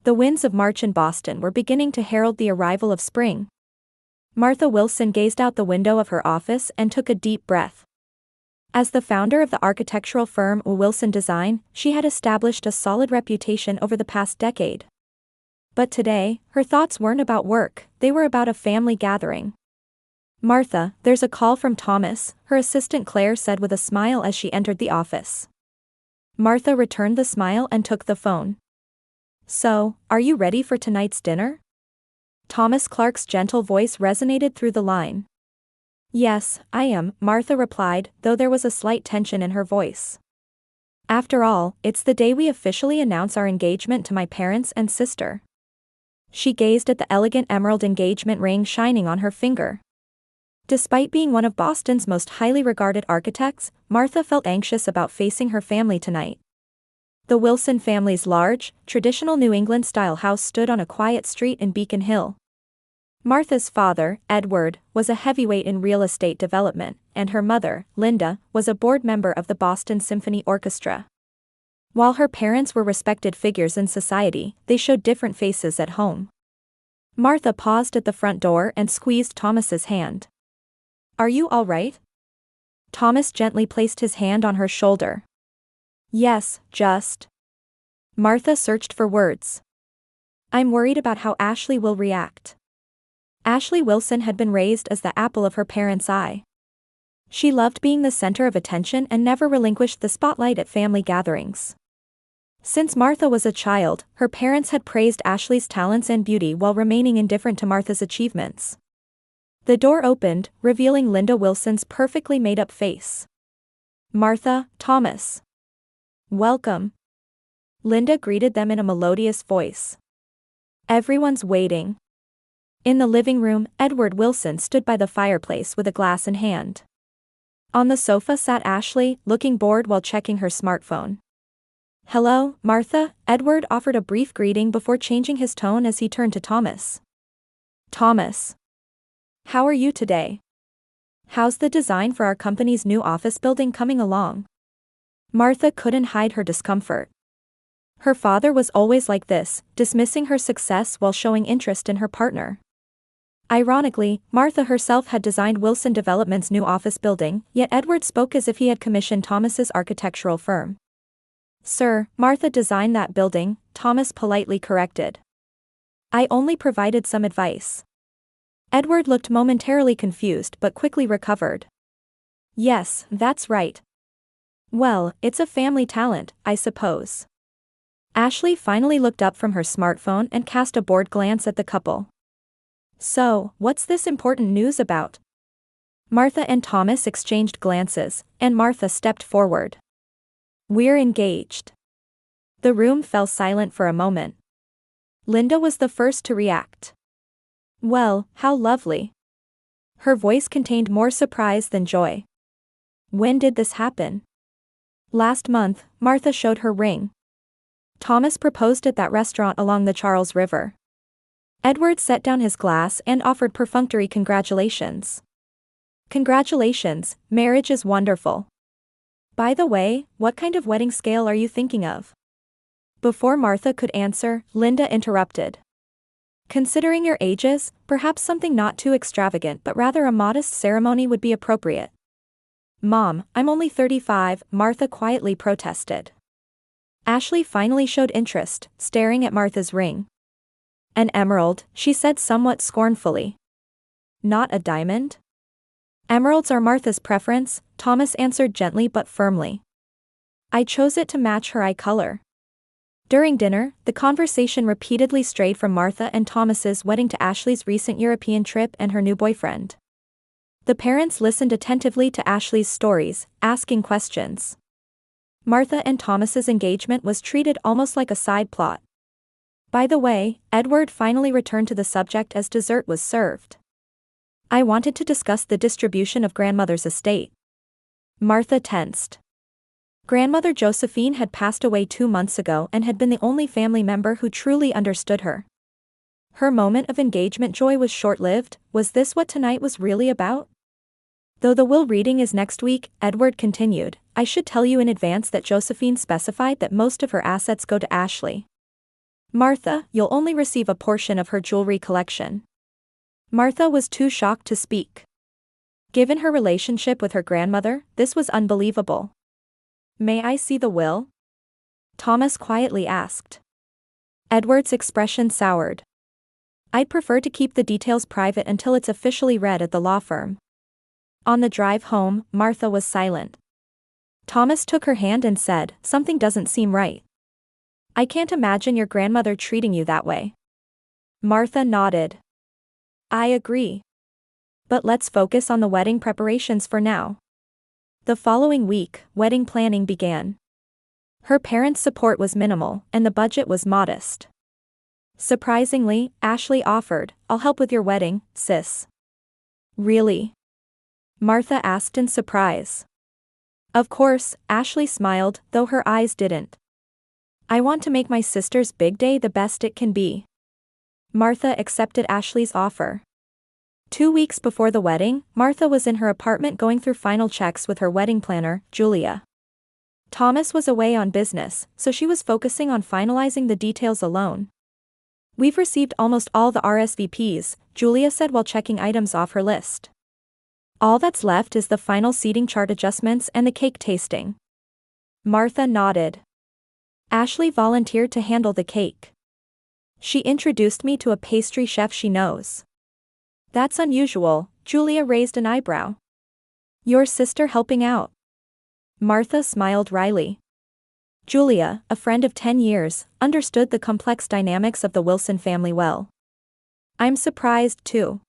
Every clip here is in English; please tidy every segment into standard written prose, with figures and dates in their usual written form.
The winds of March in Boston were beginning to herald the arrival of spring. Martha Wilson gazed out the window of her office and took a deep breath. As the founder of the architectural firm Wilson Design, she had established a solid reputation over the past decade. But today, her thoughts weren't about work, they were about a family gathering. "Martha, there's a call from Thomas," her assistant Claire said with a smile as she entered the office. Martha returned the smile and took the phone. "So, are you ready for tonight's dinner?" Thomas Clark's gentle voice resonated through the line. "Yes, I am," Martha replied, though there was a slight tension in her voice. "After all, it's the day we officially announce our engagement to my parents and sister." She gazed at the elegant emerald engagement ring shining on her finger. Despite being one of Boston's most highly regarded architects, Martha felt anxious about facing her family tonight. The Wilson family's large, traditional New England-style house stood on a quiet street in Beacon Hill. Martha's father, Edward, was a heavyweight in real estate development, and her mother, Linda, was a board member of the Boston Symphony Orchestra. While her parents were respected figures in society, they showed different faces at home. Martha paused at the front door and squeezed Thomas's hand. "Are you all right?" Thomas gently placed his hand on her shoulder. "Yes, just." Martha searched for words. "I'm worried about how Ashley will react." Ashley Wilson had been raised as the apple of her parents' eye. She loved being the center of attention and never relinquished the spotlight at family gatherings. Since Martha was a child, her parents had praised Ashley's talents and beauty while remaining indifferent to Martha's achievements. The door opened, revealing Linda Wilson's perfectly made-up face. "Martha, Thomas. Welcome." Linda greeted them in a melodious voice. "Everyone's waiting." In the living room, Edward Wilson stood by the fireplace with a glass in hand. On the sofa sat Ashley, looking bored while checking her smartphone. "Hello, Martha," Edward offered a brief greeting before changing his tone as he turned to Thomas. "Thomas. How are you today? How's the design for our company's new office building coming along?" Martha couldn't hide her discomfort. Her father was always like this, dismissing her success while showing interest in her partner. Ironically, Martha herself had designed Wilson Development's new office building, yet Edward spoke as if he had commissioned Thomas's architectural firm. "Sir, Martha designed that building," Thomas politely corrected. "I only provided some advice." Edward looked momentarily confused but quickly recovered. "Yes, that's right. Well, it's a family talent, I suppose." Ashley finally looked up from her smartphone and cast a bored glance at the couple. "So, what's this important news about?" Martha and Thomas exchanged glances, and Martha stepped forward. "We're engaged." The room fell silent for a moment. Linda was the first to react. "Well, how lovely." Her voice contained more surprise than joy. "When did this happen?" "Last month," Martha showed her ring. "Thomas proposed at that restaurant along the Charles River." Edward set down his glass and offered perfunctory congratulations. "Congratulations, marriage is wonderful. By the way, what kind of wedding scale are you thinking of?" Before Martha could answer, Linda interrupted. "Considering your ages, perhaps something not too extravagant but rather a modest ceremony would be appropriate." "Mom, I'm only 35, Martha quietly protested. Ashley finally showed interest, staring at Martha's ring. "An emerald," she said somewhat scornfully. "Not a diamond?" "Emeralds are Martha's preference," Thomas answered gently but firmly. "I chose it to match her eye color." During dinner, the conversation repeatedly strayed from Martha and Thomas's wedding to Ashley's recent European trip and her new boyfriend. The parents listened attentively to Ashley's stories, asking questions. Martha and Thomas's engagement was treated almost like a side plot. By the way, Edward finally returned to the subject as dessert was served. "I wanted to discuss the distribution of grandmother's estate." Martha tensed. Grandmother Josephine had passed away 2 months ago and had been the only family member who truly understood her. Her moment of engagement joy was short-lived. Was this what tonight was really about? "Though the will reading is next week," Edward continued, "I should tell you in advance that Josephine specified that most of her assets go to Ashley." Martha, you'll only receive a portion of her jewelry collection. Martha was too shocked to speak. Given her relationship with her grandmother, this was unbelievable. May I see the will? Thomas quietly asked. Edward's expression soured. I'd prefer to keep the details private until it's officially read at the law firm. On the drive home, Martha was silent. Thomas took her hand and said, something doesn't seem right. I can't imagine your grandmother treating you that way. Martha nodded. I agree. But let's focus on the wedding preparations for now. The following week, wedding planning began. Her parents' support was minimal, and the budget was modest. Surprisingly, Ashley offered, I'll help with your wedding, sis. Really? Martha asked in surprise. Of course, Ashley smiled, though her eyes didn't. I want to make my sister's big day the best it can be. Martha accepted Ashley's offer. 2 weeks before the wedding, Martha was in her apartment going through final checks with her wedding planner, Julia. Thomas was away on business, so she was focusing on finalizing the details alone. We've received almost all the RSVPs, Julia said while checking items off her list. All that's left is the final seating chart adjustments and the cake tasting. Martha nodded. Ashley volunteered to handle the cake. She introduced me to a pastry chef she knows. That's unusual, Julia raised an eyebrow. Your sister helping out? Martha smiled wryly. Julia, a friend of 10 years, understood the complex dynamics of the Wilson family well. I'm surprised too.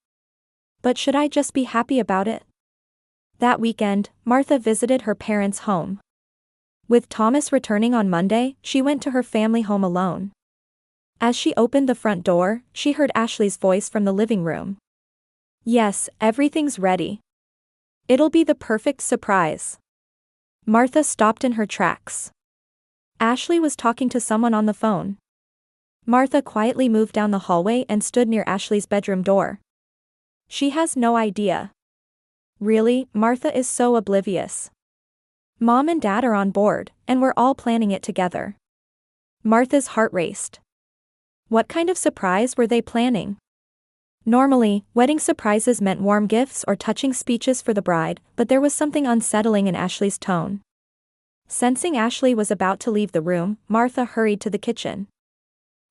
But should I just be happy about it? That weekend, Martha visited her parents' home. With Thomas returning on Monday, she went to her family home alone. As she opened the front door, she heard Ashley's voice from the living room. Yes, everything's ready. It'll be the perfect surprise. Martha stopped in her tracks. Ashley was talking to someone on the phone. Martha quietly moved down the hallway and stood near Ashley's bedroom door. She has no idea. Really, Martha is so oblivious. Mom and Dad are on board, and we're all planning it together. Martha's heart raced. What kind of surprise were they planning? Normally, wedding surprises meant warm gifts or touching speeches for the bride, but there was something unsettling in Ashley's tone. Sensing Ashley was about to leave the room, Martha hurried to the kitchen.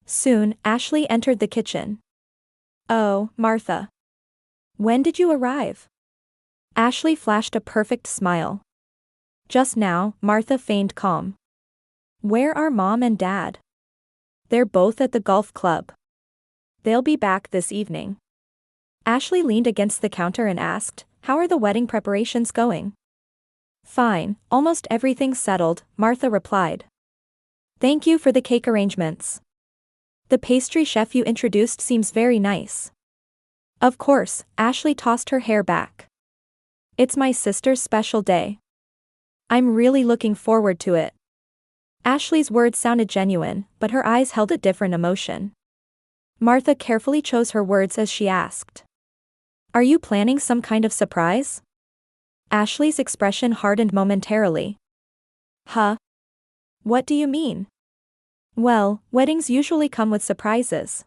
Soon, Ashley entered the kitchen. Oh, Martha. When did you arrive? Ashley flashed a perfect smile. Just now, Martha feigned calm. Where are Mom and Dad? They're both at the golf club. They'll be back this evening. Ashley leaned against the counter and asked, how are the wedding preparations going? Fine, almost everything's settled, Martha replied. Thank you for the cake arrangements. The pastry chef you introduced seems very nice. Of course, Ashley tossed her hair back. It's my sister's special day. I'm really looking forward to it. Ashley's words sounded genuine, but her eyes held a different emotion. Martha carefully chose her words as she asked. Are you planning some kind of surprise? Ashley's expression hardened momentarily. Huh? What do you mean? Well, weddings usually come with surprises.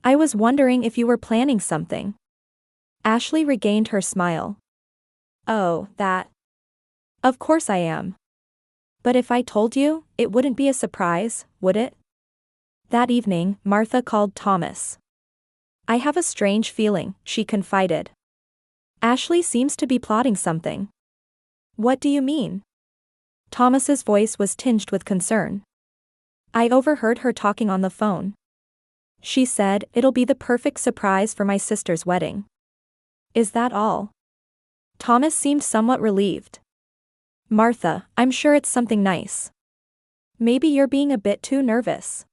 I was wondering if you were planning something. Ashley regained her smile. Oh, that. Of course I am. But if I told you, it wouldn't be a surprise, would it? That evening, Martha called Thomas. I have a strange feeling, she confided. Ashley seems to be plotting something. What do you mean? Thomas's voice was tinged with concern. I overheard her talking on the phone. She said, it'll be the perfect surprise for my sister's wedding. Is that all? Thomas seemed somewhat relieved. Martha, I'm sure it's something nice. Maybe you're being a bit too nervous.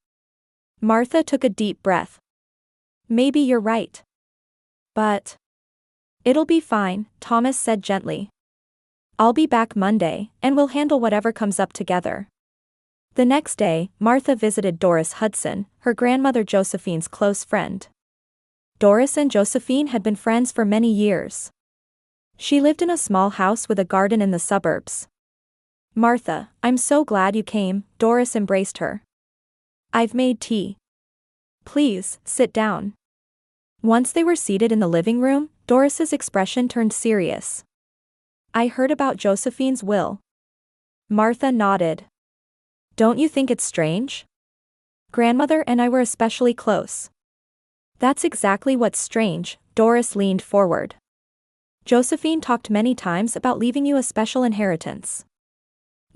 Martha took a deep breath. Maybe you're right. But it'll be fine, Thomas said gently. I'll be back Monday, and we'll handle whatever comes up together. The next day, Martha visited Doris Hudson, her grandmother Josephine's close friend. Doris and Josephine had been friends for many years. She lived in a small house with a garden in the suburbs. Martha, I'm so glad you came, Doris embraced her. I've made tea. Please, sit down. Once they were seated in the living room, Doris's expression turned serious. I heard about Josephine's will. Martha nodded. Don't you think it's strange? Grandmother and I were especially close. That's exactly what's strange, Doris leaned forward. Josephine talked many times about leaving you a special inheritance.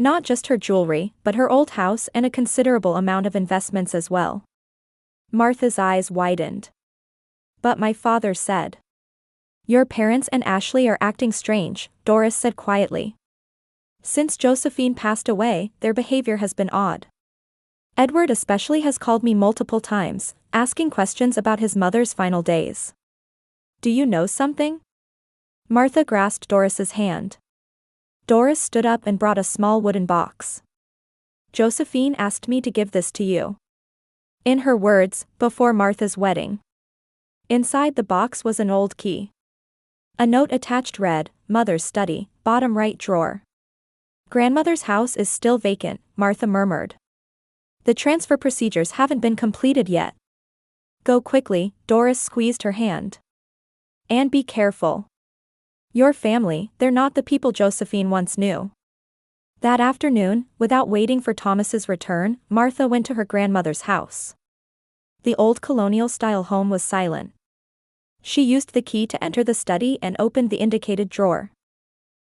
Not just her jewelry, but her old house and a considerable amount of investments as well. Martha's eyes widened. But my father said. Your parents and Ashley are acting strange, Doris said quietly. Since Josephine passed away, their behavior has been odd. Edward especially has called me multiple times, asking questions about his mother's final days. Do you know something? Martha grasped Doris's hand. Doris stood up and brought a small wooden box. Josephine asked me to give this to you. In her words, before Martha's wedding. Inside the box was an old key. A note attached read, Mother's study, bottom right drawer. Grandmother's house is still vacant, Martha murmured. The transfer procedures haven't been completed yet. Go quickly, Doris squeezed her hand. And be careful. Your family, they're not the people Josephine once knew. That afternoon, without waiting for Thomas's return, Martha went to her grandmother's house. The old colonial-style home was silent. She used the key to enter the study and opened the indicated drawer.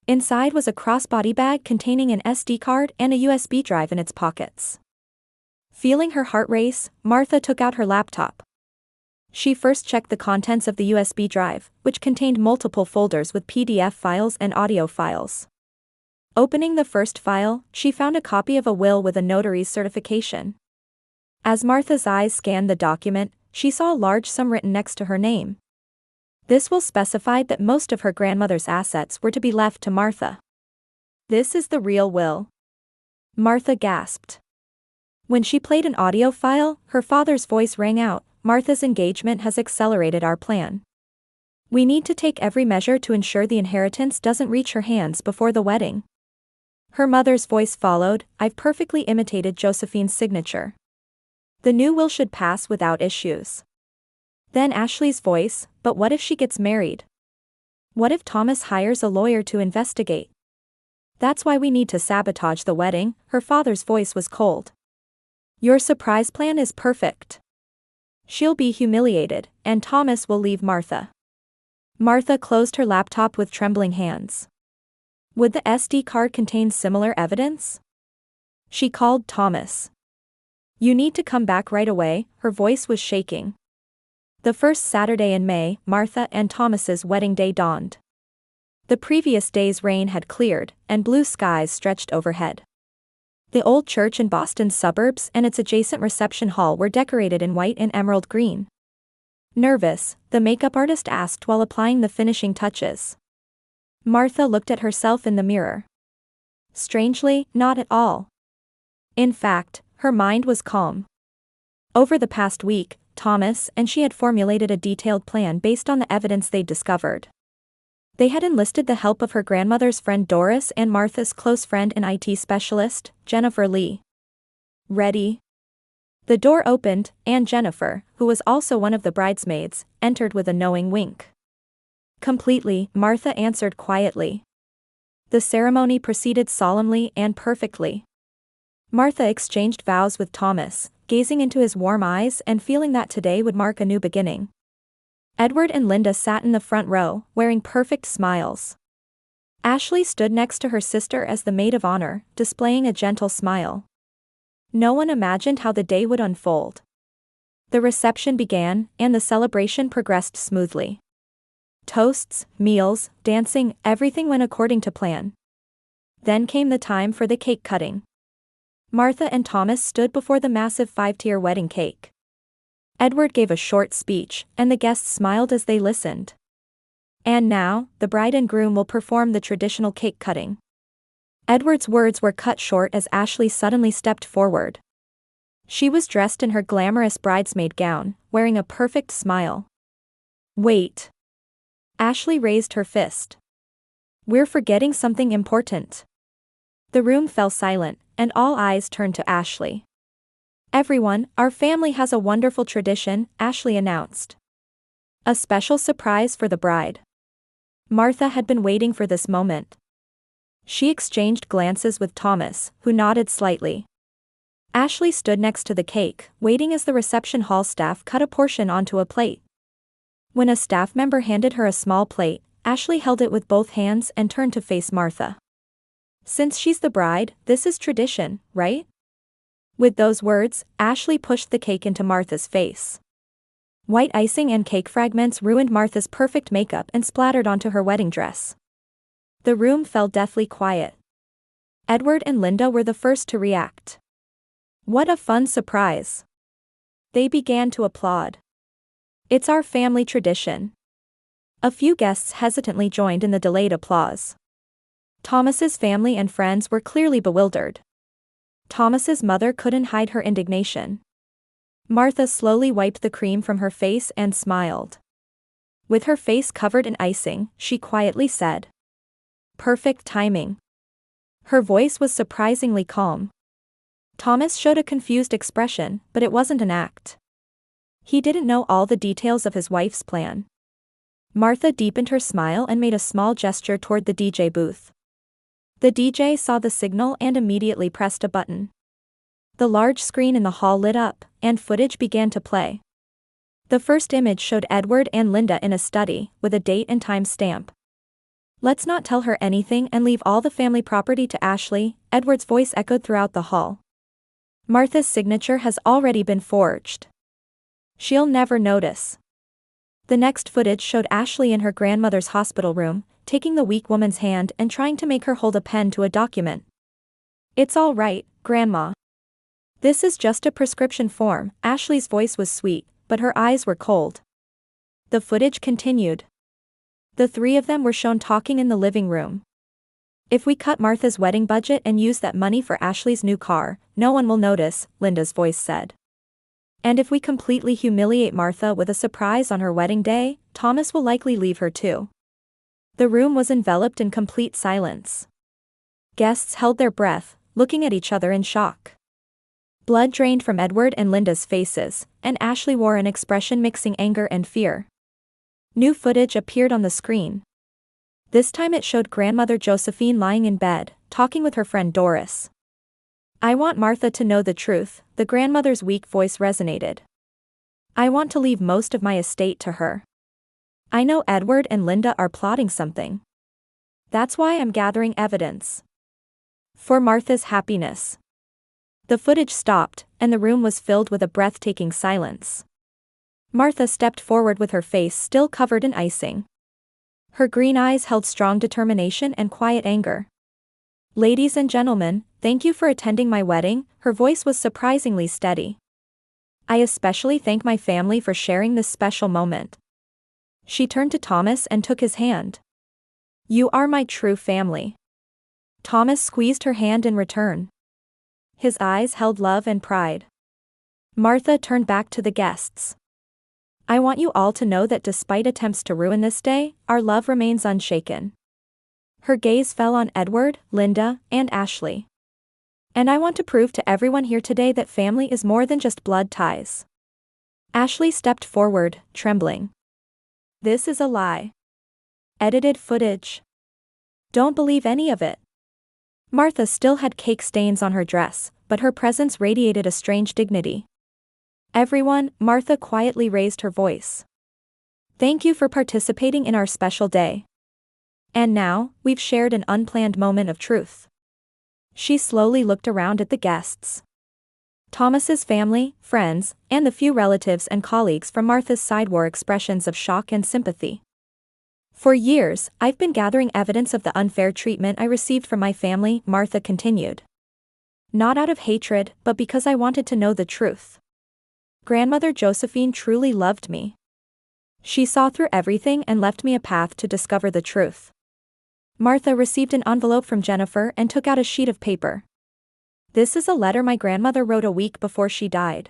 Inside was a crossbody bag containing an SD card and a USB drive in its pockets. Feeling her heart race, Martha took out her laptop. She first checked the contents of the USB drive, which contained multiple folders with PDF files and audio files. Opening the first file, she found a copy of a will with a notary's certification. As Martha's eyes scanned the document, she saw a large sum written next to her name. This will specified that most of her grandmother's assets were to be left to Martha. This is the real will. Martha gasped. When she played an audio file, her father's voice rang out, Martha's engagement has accelerated our plan. We need to take every measure to ensure the inheritance doesn't reach her hands before the wedding. Her mother's voice followed, I've perfectly imitated Josephine's signature. The new will should pass without issues. Then Ashley's voice, but what if she gets married? What if Thomas hires a lawyer to investigate? That's why we need to sabotage the wedding, her father's voice was cold. Your surprise plan is perfect. She'll be humiliated, and Thomas will leave Martha. Martha closed her laptop with trembling hands. Would the SD card contain similar evidence? She called Thomas. You need to come back right away, her voice was shaking. The first Saturday in May, Martha and Thomas's wedding day dawned. The previous day's rain had cleared, and blue skies stretched overhead. The old church in Boston's suburbs and its adjacent reception hall were decorated in white and emerald green. Nervous, the makeup artist asked while applying the finishing touches. Martha looked at herself in the mirror. Strangely, not at all. In fact, her mind was calm. Over the past week, Thomas and she had formulated a detailed plan based on the evidence they'd discovered. They had enlisted the help of her grandmother's friend Doris and Martha's close friend and IT specialist, Jennifer Lee. Ready? The door opened, and Jennifer, who was also one of the bridesmaids, entered with a knowing wink. Completely, Martha answered quietly. The ceremony proceeded solemnly and perfectly. Martha exchanged vows with Thomas, gazing into his warm eyes and feeling that today would mark a new beginning. Edward and Linda sat in the front row, wearing perfect smiles. Ashley stood next to her sister as the maid of honor, displaying a gentle smile. No one imagined how the day would unfold. The reception began, and the celebration progressed smoothly. Toasts, meals, dancing, everything went according to plan. Then came the time for the cake cutting. Martha and Thomas stood before the massive 5-tier wedding cake. Edward gave a short speech, and the guests smiled as they listened. And now, the bride and groom will perform the traditional cake cutting. Edward's words were cut short as Ashley suddenly stepped forward. She was dressed in her glamorous bridesmaid gown, wearing a perfect smile. Wait. Ashley raised her fist. We're forgetting something important. The room fell silent, and all eyes turned to Ashley. Everyone, our family has a wonderful tradition, Ashley announced. A special surprise for the bride. Martha had been waiting for this moment. She exchanged glances with Thomas, who nodded slightly. Ashley stood next to the cake, waiting as the reception hall staff cut a portion onto a plate. When a staff member handed her a small plate, Ashley held it with both hands and turned to face Martha. Since she's the bride, this is tradition, right? With those words, Ashley pushed the cake into Martha's face. White icing and cake fragments ruined Martha's perfect makeup and splattered onto her wedding dress. The room fell deathly quiet. Edward and Linda were the first to react. What a fun surprise! They began to applaud. It's our family tradition. A few guests hesitantly joined in the delayed applause. Thomas's family and friends were clearly bewildered. Thomas's mother couldn't hide her indignation. Martha slowly wiped the cream from her face and smiled. With her face covered in icing, she quietly said, "Perfect timing." Her voice was surprisingly calm. Thomas showed a confused expression, but it wasn't an act. He didn't know all the details of his wife's plan. Martha deepened her smile and made a small gesture toward the DJ booth. The DJ saw the signal and immediately pressed a button. The large screen in the hall lit up, and footage began to play. The first image showed Edward and Linda in a study, with a date and time stamp. "Let's not tell her anything and leave all the family property to Ashley," Edward's voice echoed throughout the hall. "Martha's signature has already been forged. She'll never notice." The next footage showed Ashley in her grandmother's hospital room, taking the weak woman's hand and trying to make her hold a pen to a document. "It's all right, Grandma. This is just a prescription form." Ashley's voice was sweet, but her eyes were cold. The footage continued. The three of them were shown talking in the living room. "If we cut Martha's wedding budget and use that money for Ashley's new car, no one will notice," Linda's voice said. "And if we completely humiliate Martha with a surprise on her wedding day, Thomas will likely leave her too." The room was enveloped in complete silence. Guests held their breath, looking at each other in shock. Blood drained from Edward and Linda's faces, and Ashley wore an expression mixing anger and fear. New footage appeared on the screen. This time it showed grandmother Josephine lying in bed, talking with her friend Doris. "I want Martha to know the truth," the grandmother's weak voice resonated. "I want to leave most of my estate to her. I know Edward and Linda are plotting something. That's why I'm gathering evidence. For Martha's happiness." The footage stopped, and the room was filled with a breathtaking silence. Martha stepped forward with her face still covered in icing. Her green eyes held strong determination and quiet anger. "Ladies and gentlemen, thank you for attending my wedding," her voice was surprisingly steady. "I especially thank my family for sharing this special moment." She turned to Thomas and took his hand. "You are my true family." Thomas squeezed her hand in return. His eyes held love and pride. Martha turned back to the guests. "I want you all to know that despite attempts to ruin this day, our love remains unshaken." Her gaze fell on Edward, Linda, and Ashley. "And I want to prove to everyone here today that family is more than just blood ties." Ashley stepped forward, trembling. "This is a lie. Edited footage. Don't believe any of it." Martha still had cake stains on her dress, but her presence radiated a strange dignity. "Everyone," Martha quietly raised her voice. "Thank you for participating in our special day. And now, we've shared an unplanned moment of truth." She slowly looked around at the guests. Thomas's family, friends, and the few relatives and colleagues from Martha's side wore expressions of shock and sympathy. "For years, I've been gathering evidence of the unfair treatment I received from my family," Martha continued. "Not out of hatred, but because I wanted to know the truth. Grandmother Josephine truly loved me. She saw through everything and left me a path to discover the truth." Martha received an envelope from Jennifer and took out a sheet of paper. "This is a letter my grandmother wrote a week before she died."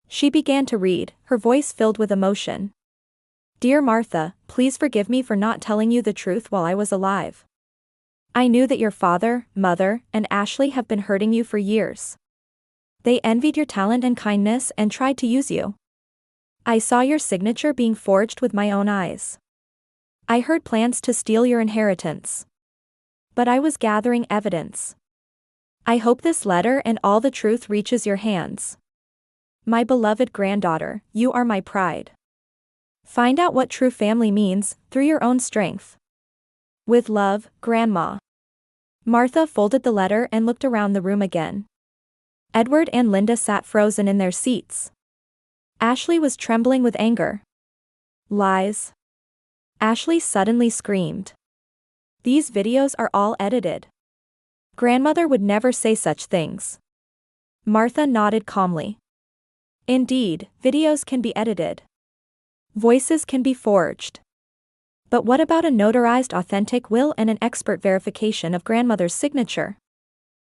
She began to read, her voice filled with emotion. "Dear Martha, please forgive me for not telling you the truth while I was alive. I knew that your father, mother, and Ashley have been hurting you for years. They envied your talent and kindness and tried to use you. I saw your signature being forged with my own eyes. I heard plans to steal your inheritance. But I was gathering evidence. I hope this letter and all the truth reaches your hands. My beloved granddaughter, you are my pride. Find out what true family means, through your own strength. With love, Grandma. Martha folded the letter and looked around the room again. Edward and Linda sat frozen in their seats. Ashley was trembling with anger. Lies. Ashley suddenly screamed. These videos are all edited. Grandmother would never say such things. Martha nodded calmly. Indeed, videos can be edited. Voices can be forged. But what about a notarized authentic will and an expert verification of grandmother's signature?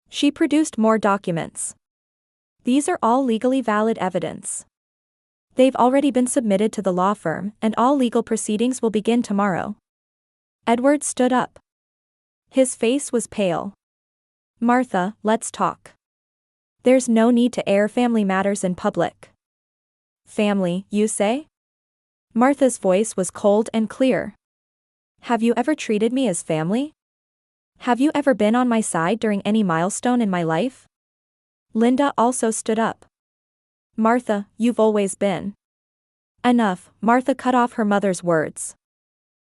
She produced more documents. These are all legally valid evidence. They've already been submitted to the law firm, and all legal proceedings will begin tomorrow. Edward stood up. His face was pale. Martha, let's talk. There's no need to air family matters in public. Family, you say? Martha's voice was cold and clear. Have you ever treated me as family? Have you ever been on my side during any milestone in my life? Linda also stood up. Martha, you've always been. Enough, Martha cut off her mother's words.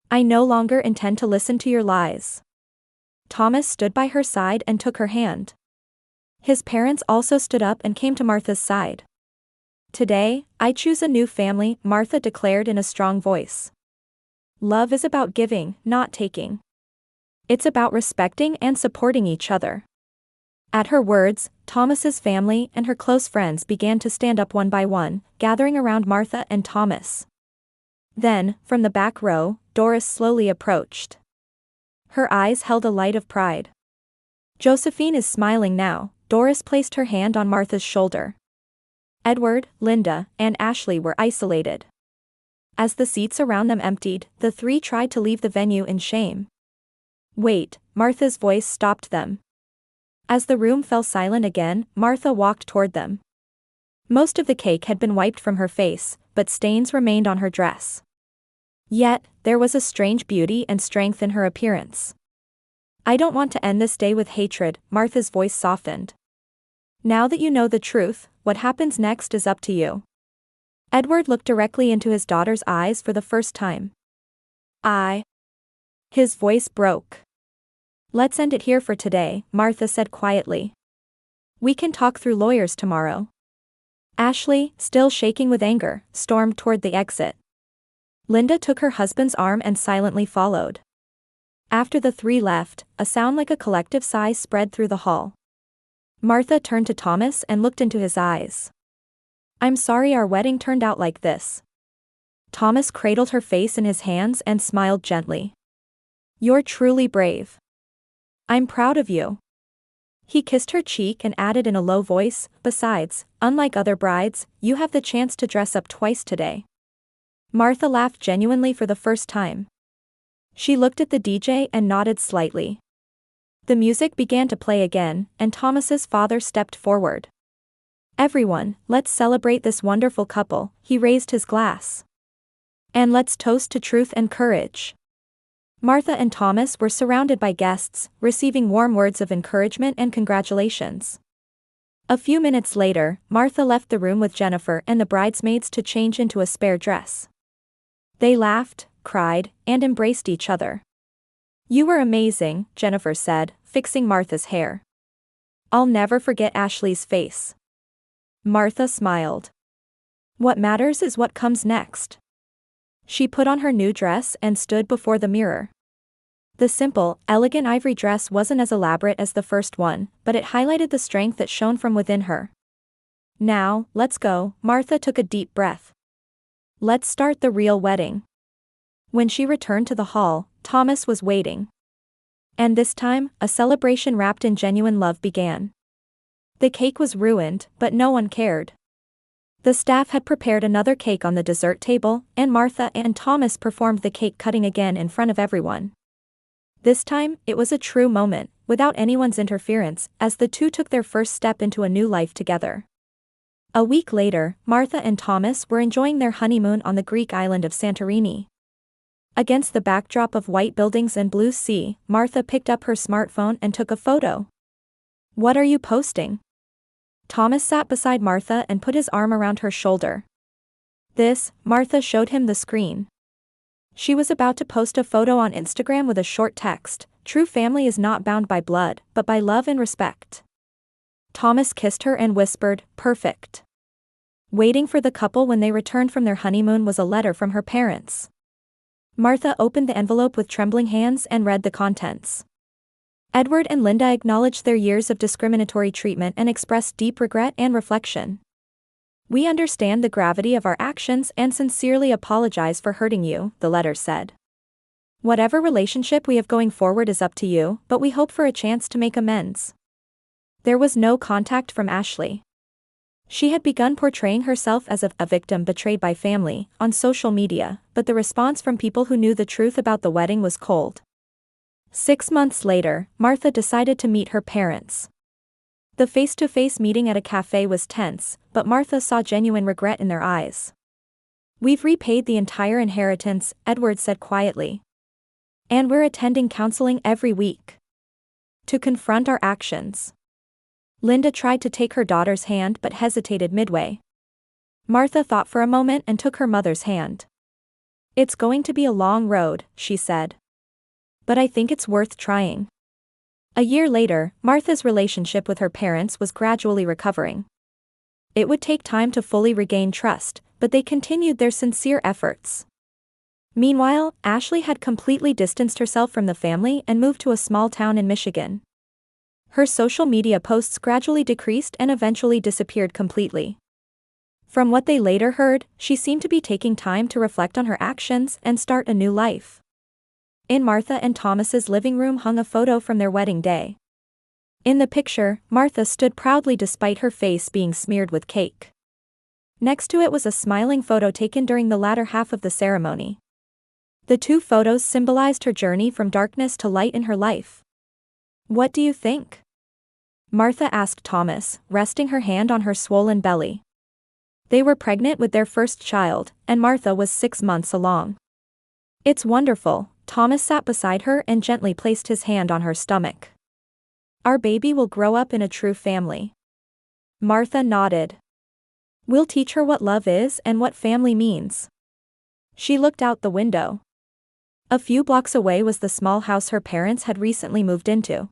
I no longer intend to listen to your lies. Thomas stood by her side and took her hand. His parents also stood up and came to Martha's side. Today, I choose a new family, Martha declared in a strong voice. Love is about giving, not taking. It's about respecting and supporting each other. At her words, Thomas's family and her close friends began to stand up one by one, gathering around Martha and Thomas. Then, from the back row, Doris slowly approached. Her eyes held a light of pride. Josephine is smiling now. Doris placed her hand on Martha's shoulder. Edward, Linda, and Ashley were isolated. As the seats around them emptied, the three tried to leave the venue in shame. Wait, Martha's voice stopped them. As the room fell silent again, Martha walked toward them. Most of the cake had been wiped from her face, but stains remained on her dress. Yet, there was a strange beauty and strength in her appearance. I don't want to end this day with hatred, Martha's voice softened. Now that you know the truth, what happens next is up to you. Edward looked directly into his daughter's eyes for the first time. His voice broke. Let's end it here for today, Martha said quietly. We can talk through lawyers tomorrow. Ashley, still shaking with anger, stormed toward the exit. Linda took her husband's arm and silently followed. After the three left, a sound like a collective sigh spread through the hall. Martha turned to Thomas and looked into his eyes. I'm sorry our wedding turned out like this. Thomas cradled her face in his hands and smiled gently. You're truly brave. I'm proud of you. He kissed her cheek and added in a low voice, besides, unlike other brides, you have the chance to dress up twice today. Martha laughed genuinely for the first time. She looked at the DJ and nodded slightly. The music began to play again, and Thomas's father stepped forward. Everyone, let's celebrate this wonderful couple, he raised his glass. And let's toast to truth and courage. Martha and Thomas were surrounded by guests, receiving warm words of encouragement and congratulations. A few minutes later, Martha left the room with Jennifer and the bridesmaids to change into a spare dress. They laughed, cried, and embraced each other. You were amazing, Jennifer said, fixing Martha's hair. I'll never forget Ashley's face. Martha smiled. What matters is what comes next. She put on her new dress and stood before the mirror. The simple, elegant ivory dress wasn't as elaborate as the first one, but it highlighted the strength that shone from within her. Now, let's go, Martha took a deep breath. Let's start the real wedding. When she returned to the hall, Thomas was waiting. And this time, a celebration wrapped in genuine love began. The cake was ruined, but no one cared. The staff had prepared another cake on the dessert table, and Martha and Thomas performed the cake cutting again in front of everyone. This time, it was a true moment, without anyone's interference, as the two took their first step into a new life together. A week later, Martha and Thomas were enjoying their honeymoon on the Greek island of Santorini. Against the backdrop of white buildings and blue sea, Martha picked up her smartphone and took a photo. "What are you posting?" Thomas sat beside Martha and put his arm around her shoulder. "This," Martha showed him the screen. She was about to post a photo on Instagram with a short text: "True family is not bound by blood, but by love and respect." Thomas kissed her and whispered, "Perfect." Waiting for the couple when they returned from their honeymoon was a letter from her parents. Martha opened the envelope with trembling hands and read the contents. Edward and Linda acknowledged their years of discriminatory treatment and expressed deep regret and reflection. "We understand the gravity of our actions and sincerely apologize for hurting you," the letter said. "Whatever relationship we have going forward is up to you, but we hope for a chance to make amends." There was no contact from Ashley. She had begun portraying herself as a victim betrayed by family on social media, but the response from people who knew the truth about the wedding was cold. 6 months later, Martha decided to meet her parents. The face-to-face meeting at a cafe was tense, but Martha saw genuine regret in their eyes. "We've repaid the entire inheritance," Edward said quietly. "And we're attending counseling every week to confront our actions." Linda tried to take her daughter's hand but hesitated midway. Martha thought for a moment and took her mother's hand. "It's going to be a long road," she said. "But I think it's worth trying." A year later, Martha's relationship with her parents was gradually recovering. It would take time to fully regain trust, but they continued their sincere efforts. Meanwhile, Ashley had completely distanced herself from the family and moved to a small town in Michigan. Her social media posts gradually decreased and eventually disappeared completely. From what they later heard, she seemed to be taking time to reflect on her actions and start a new life. In Martha and Thomas's living room hung a photo from their wedding day. In the picture, Martha stood proudly despite her face being smeared with cake. Next to it was a smiling photo taken during the latter half of the ceremony. The two photos symbolized her journey from darkness to light in her life. "What do you think?" Martha asked Thomas, resting her hand on her swollen belly. They were pregnant with their first child, and Martha was 6 months along. "It's wonderful." Thomas sat beside her and gently placed his hand on her stomach. "Our baby will grow up in a true family." Martha nodded. "We'll teach her what love is and what family means." She looked out the window. A few blocks away was the small house her parents had recently moved into.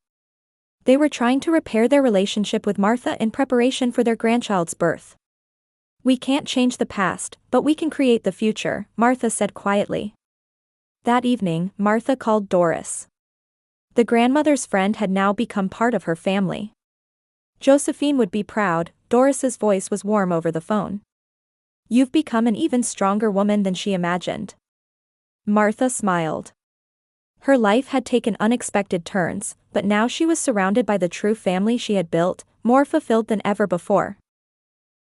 They were trying to repair their relationship with Martha in preparation for their grandchild's birth. "We can't change the past, but we can create the future," Martha said quietly. That evening, Martha called Doris. The grandmother's friend had now become part of her family. "Josephine would be proud," Doris's voice was warm over the phone. "You've become an even stronger woman than she imagined." Martha smiled. Her life had taken unexpected turns, but now she was surrounded by the true family she had built, more fulfilled than ever before.